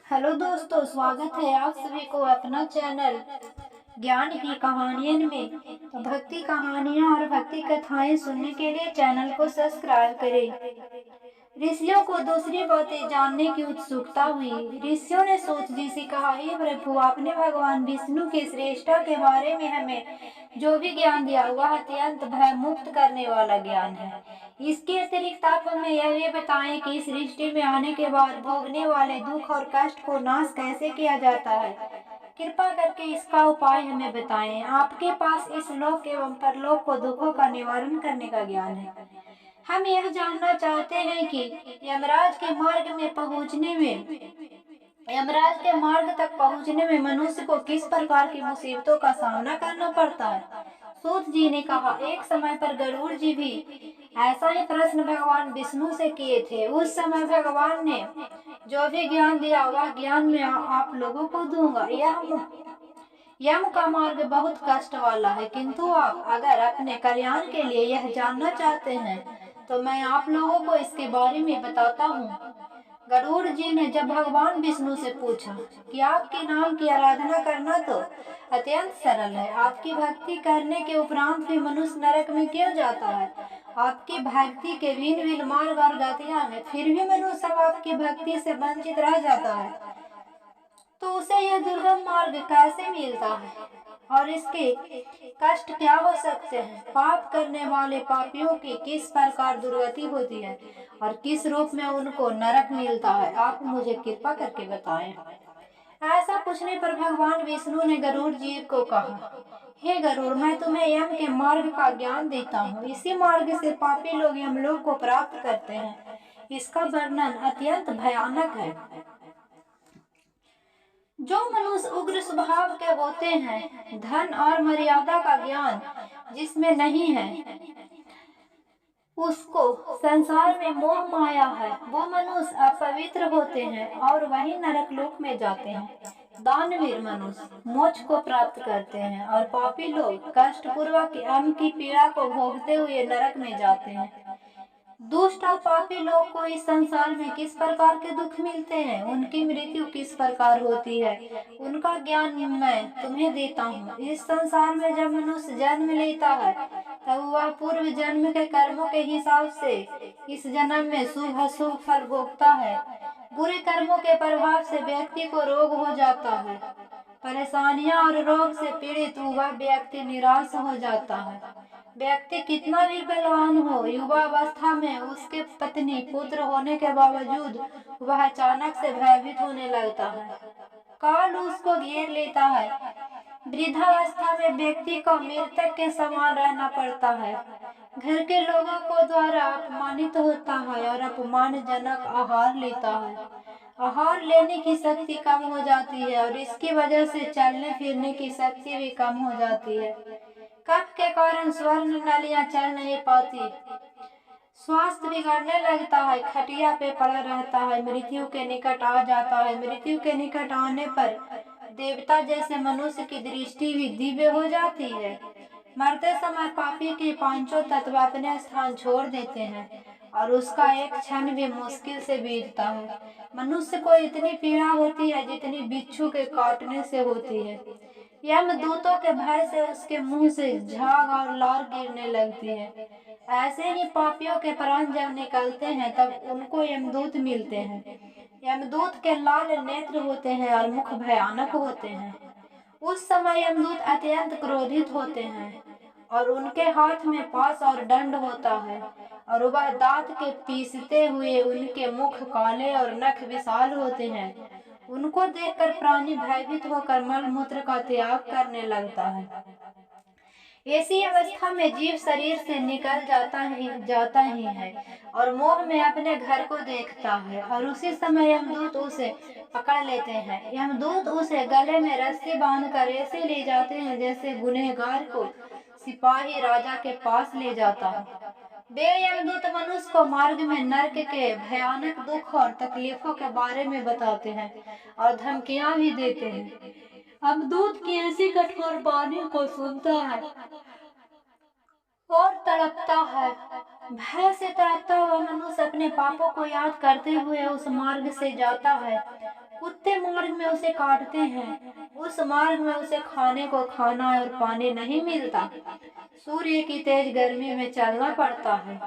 Hello दोस्तों, स्वागत है आप सभी को अपना चैनल ज्ञान की कहानियन में। तो भक्ति कहानियाँ और भक्ति कथाएं सुनने के लिए चैनल को सब्सक्राइब करें। ऋषियों को दूसरी बातें जानने की उत्सुकता हुई। ऋषियों ने सूत जी से कहा, हे प्रभु, आपने भगवान विष्णु की श्रेष्ठता के बारे में हमें जो भी ज्ञान दिया वह अत्यंत भय मुक्त करने वाला ज्ञान है। इसके अतिरिक्त आप हमें यह भी बताएं कि इस सृष्टि में आने के बाद भोगने वाले दुख और कष्ट को नाश कैसे किया जाता है। कृपा करके इसका उपाय हमें बताएं। आपके पास इस लोक एवं परलोक को दुखों का निवारण करने का ज्ञान है। हम यह जानना चाहते हैं कि यमराज के मार्ग तक पहुंचने में मनुष्य को किस प्रकार की मुसीबतों का सामना करना पड़ता है। सूत जी ने कहा, एक समय पर गरुड़ जी भी ऐसा ही प्रश्न भगवान विष्णु से किए थे। उस समय भगवान ने जो भी ज्ञान दिया वह ज्ञान मैं आप लोगों को दूंगा। यम का मार्ग बहुत कष्ट वाला है, किंतु आप अगर अपने कल्याण के लिए यह जानना चाहते हैं तो मैं आप लोगों को इसके बारे में बताता हूँ। गरुड़ जी ने जब भगवान विष्णु से पूछा कि आपके नाम की आराधना करना तो अत्यंत सरल है, आपकी भक्ति करने के उपरांत भी मनुष्य नरक में क्यों जाता है। आपकी भक्ति के भिन्न भिन्न मार्ग और गतियां हैं, फिर भी मनुष्य सब आपकी भक्ति से वंचित रह जाता है, तो उसे यह दुर्गम मार्ग कैसे मिलता है और इसके कष्ट क्या हो सकते हैं। पाप करने वाले पापियों की किस प्रकार दुर्गति होती है और किस रूप में उनको नरक मिलता है, आप मुझे कृपा करके बताएं। ऐसा पूछने पर भगवान विष्णु ने गरुड़ जी को कहा, हे गरुड़, मैं तुम्हें यम के मार्ग का ज्ञान देता हूँ। इसी मार्ग से पापी लोग यमलोक को प्राप्त करते हैं। इसका वर्णन अत्यंत भयानक है। जो मनुष्य उग्र स्वभाव के होते हैं, धन और मर्यादा का ज्ञान जिसमें नहीं है, उसको संसार में मोह माया है, वो मनुष्य अपवित्र होते हैं और वही नरक लोक में जाते हैं। दानवीर मनुष्य मोक्ष को प्राप्त करते हैं और पापी लोग कष्ट पूर्वक यम की पीड़ा को भोगते हुए नरक में जाते हैं। दुष्ट और पापी लोग को इस संसार में किस प्रकार के दुख मिलते हैं, उनकी मृत्यु किस प्रकार होती है, उनका ज्ञान मैं तुम्हें देता हूँ। इस संसार में जब मनुष्य जन्म लेता है तब वह पूर्व जन्म के कर्मों के हिसाब से इस जन्म में शुभ अशुभ फल भोगता है। बुरे कर्मों के प्रभाव से व्यक्ति को रोग हो जाता है। परेशानियां और रोग से पीड़ित वह व्यक्ति निराश हो जाता है। व्यक्ति कितना भी बलवान हो, युवा अवस्था में उसके पत्नी पुत्र होने के बावजूद वह अचानक से भयभीत होने लगता है। काल उसको घेर लेता है। वृद्धावस्था में व्यक्ति को मृतक के समान रहना पड़ता है। घर के लोगों को द्वारा अपमानित होता है और अपमानजनक आहार लेता है। आहार लेने की शक्ति कम हो जाती है और इसकी वजह से चलने फिरने की शक्ति भी कम हो जाती है। कफ के कारण स्वर्ण नलियां चल नहीं पाती, स्वास्थ्य बिगड़ने लगता है, खटिया पे पड़ा रहता है, मृत्यु के निकट आ जाता है। मृत्यु के निकट आने पर देवता जैसे मनुष्य की दृष्टि भी दिव्य हो जाती है। मरते समय पापी के पांचों तत्व अपने स्थान छोड़ देते हैं और उसका एक क्षण भी मुश्किल से बीतता है। मनुष्य को इतनी पीड़ा होती है जितनी बिच्छू के काटने से होती है। यमदूतों के भय से उसके मुंह से झाग और लार गिरने लगती है। ऐसे ही पापियों के प्राण जब निकलते हैं तब उनको यमदूत मिलते हैं। यमदूत के लाल नेत्र होते हैं और मुख भयानक होते हैं। उस समय यमदूत अत्यंत क्रोधित होते हैं और उनके हाथ में पास और दंड होता है और वह दांत के पीसते हुए, उनके मुख काले और नख विशाल होते हैं। उनको देखकर प्राणी भयभीत होकर मल मूत्र का त्याग करने लगता है। ऐसी अवस्था में जीव शरीर से निकल जाता ही है और मोह में अपने घर को देखता है और उसी समय यमदूत उसे पकड़ लेते हैं। यमदूत उसे गले में रस्सी बांधकर ऐसे ले जाते हैं जैसे गुनहगार को सिपाही राजा के पास ले जाता है। वे यमदूत मनुष्य को मार्ग में नरक के भयानक दुख और तकलीफों के बारे में बताते हैं और धमकियां भी देते हैं। यमदूत की ऐसी कठोर वाणी को सुनता है और तड़पता है भय से तड़पता हुआ मनुष्य अपने पापों को याद करते हुए उस मार्ग से जाता है। कुत्ते मार्ग में उसे काटते हैं, उस मार्ग में उसे खाने को खाना और पानी नहीं मिलता। सूर्य की तेज गर्मी में चलना पड़ता है।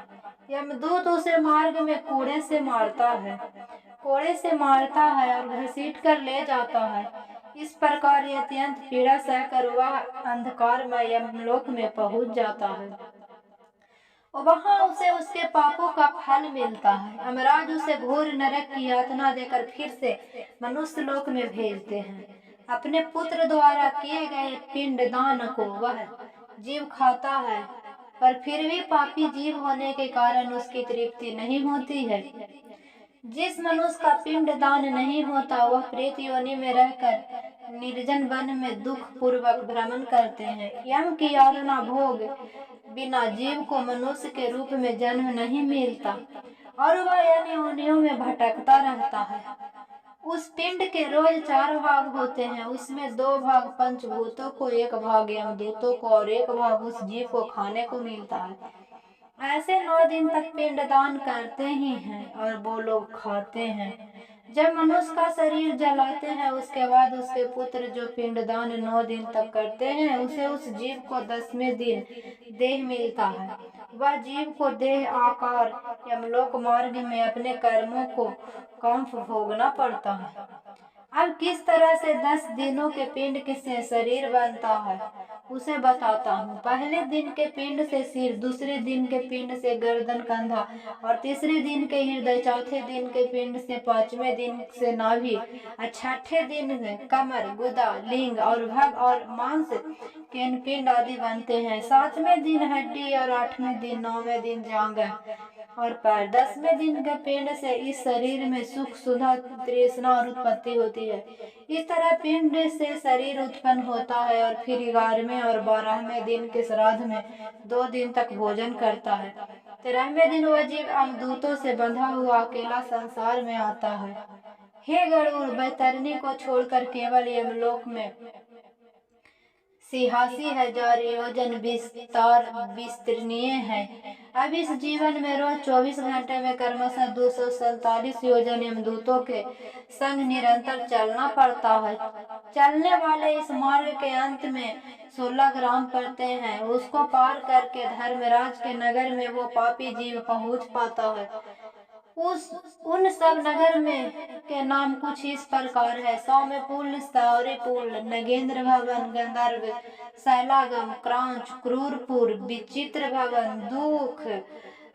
यमदूत उसे मार्ग में कोड़े से मारता है और घसीट कर ले जाता है। इस प्रकार ये अत्यंत पीड़ा सहकर वह अंधकारमय यमलोक में पहुंच जाता है। और वहां उसे उसके पापों का फल मिलता है। यमराज उसे घोर नरक की यातना देकर फिर से मनुष्य लोक में भेजते हैं। अपने पुत्र द्वारा किए गए पिंडदान को वह जीव खाता है, पर फिर भी पापी जीव होने के कारण उसकी तृप्ति नहीं होती है। जिस मनुष्य का पिंडदान नहीं होता वह प्रेत योनि में रहकर निर्जन वन में दुख पूर्वक भ्रमण करते हैं। यम की यातना भोग बिना जीव को मनुष्य के रूप में जन्म नहीं मिलता और वह योनियों में भटकता रहता है। उस पिंड के रोज 4 भाग होते हैं, उसमें 2 भाग पंचभूतों को, 1 भाग यमदूतों को और 1 भाग उस जीव को खाने को मिलता है। ऐसे 9 दिन तक पिंडदान करते ही हैं और वो लोग खाते हैं। जब मनुष्य का शरीर जलाते हैं उसके बाद उसके पुत्र जो पिंडदान 9 दिन तक करते हैं उसे उस जीव को 10वें दिन देह मिलता है। वह जीव को देह आकार यमलोक मार्ग में अपने कर्मों को कंफ भोगना पड़ता है। अब किस तरह से 10 दिनों के पिंड से शरीर बनता है उसे बताता हूँ। पहले दिन के पिंड से सिर, दूसरे दिन के पिंड से गर्दन कंधा और तीसरे दिन के हृदय, चौथे दिन के पिंड से, 5वें दिन से नाभि और 6ठे दिन से कमर, गुदा, लिंग और भग और मांस के पिंड आदि बनते हैं। 7वें दिन हड्डी और 8वें दिन, 9वें दिन जांघ और पैर। 10वें दिन के पिंड से इस शरीर में सुख, सुधा, तृष्णा और उत्पत्ति होती है। इस तरह पिंड से शरीर उत्पन्न होता है और फिर 11वें और 12वें दिन के श्राद्ध में 2 दिन तक भोजन करता है। 13वें दिन वह जीव यमदूतों से बंधा हुआ अकेला संसार में आता है। हे गरुड़, बैतरणी को छोड़कर केवल यमलोक में 86,000 योजन विस्तीर्णीय है। अब इस जीवन में रोज 24 घंटे में क्रमशः 247 योजन यमदूतों के संग निरंतर चलना पड़ता है। चलने वाले इस मार्ग के अंत में 16 ग्राम पड़ते हैं। उसको पार करके धर्मराज के नगर में वो पापी जीव पहुंच पाता है। उन सब नगर में के नाम कुछ इस प्रकार है: सौम्यपुल, सौरीपुल, नगेंद्र भवन, गंधर्व, शैलागम, क्रांच, क्रूरपुर, विचित्र भवन, दुख,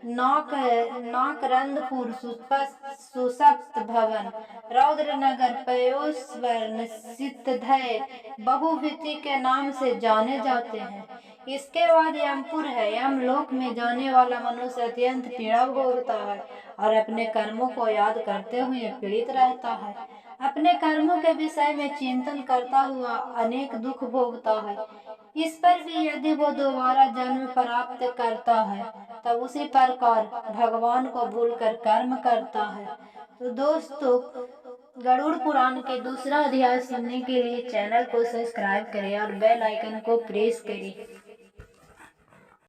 नाकरंदपुर, सुसप्त भवन, रौद्रनगर, पयोस्वर्ण, सिद्धधय, बहुभिति के नाम से जाने जाते हैं। इसके बाद यमपुर है। यमलोक में जाने वाला मनुष्य अत्यंत पीड़ा भोगता है और अपने कर्मों को याद करते हुए पीड़ित रहता है। अपने कर्मों के विषय में चिंतन करता हुआ अनेक दुख भोगता है। इस पर भी यदि वो दोबारा जन्म प्राप्त करता है तब उसी प्रकार भगवान को भूलकर कर्म करता है। तो दोस्तों, गरुड़ पुराण के दूसरा अध्याय सुनने के लिए चैनल को सब्सक्राइब करें और बेल आइकन को प्रेस करें।